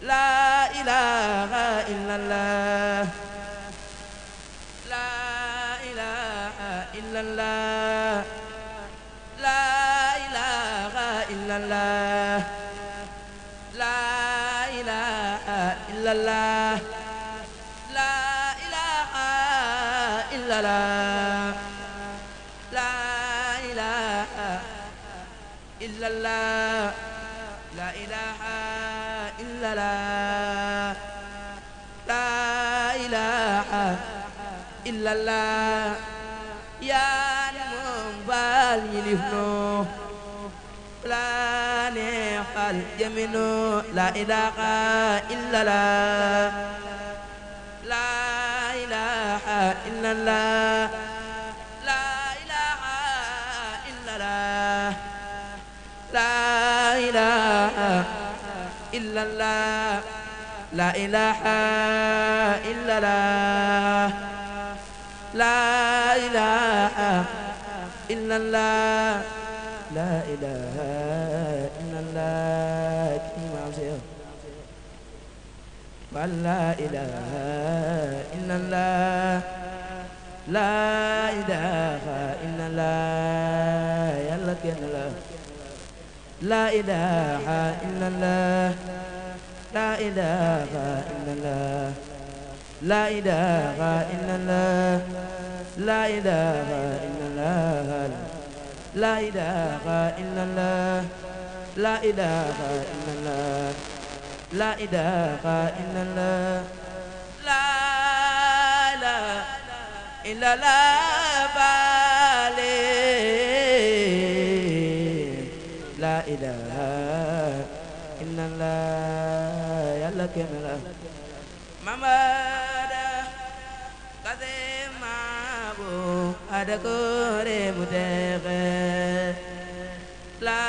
لا إله إلا الله لا إله إلا الله لا إله إلا الله لا إله إلا الله لا إله إلا الله لا إله إلا الله لا إله إلا الله لا إله إلا الله yaa ni moom baal yilif noo laa neexal jëminoo la ilaha illallah la ilaha illallah la ilaha illallah la ilaha illallah la ilaha illallah لا إله إلا الله لا إله إلا الله كلمة عزيزة ولا إله إلا الله لا إله إلا الله يلا كنا لا إله إلا الله لا إله إلا الله لا إله إلا الله لا إله إلا الله لا إله إلا الله لا إله إلا الله لا إله إلا الله لا إله إلا الله بالي لا إله إلا الله يلا كملا ماما ada kore mudege la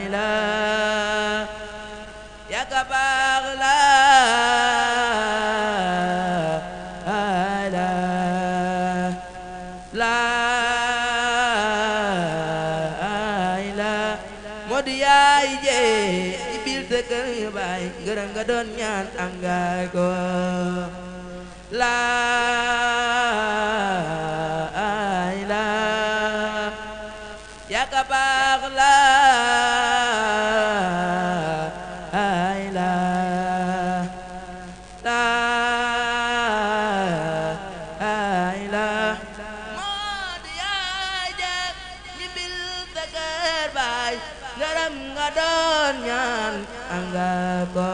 ilaha ya kabar la ilaha modiyaay je ibil tekel bay gërëm nga doon ñaan am nga ko la ilaha ya kabar la ilaha la ilaha mod ya jak ni bil tegar bay garam nga doon ñaan anga ko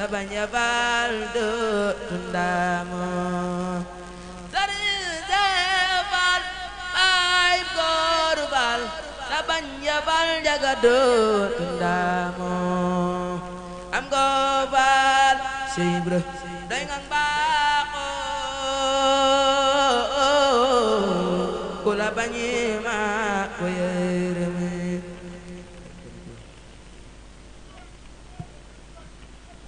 Abanya baldo tundamo Sari zeval Ay korbal Abanya bal jagado tundamo Am gobal Sibro Dengan bako Kula banyima Koyere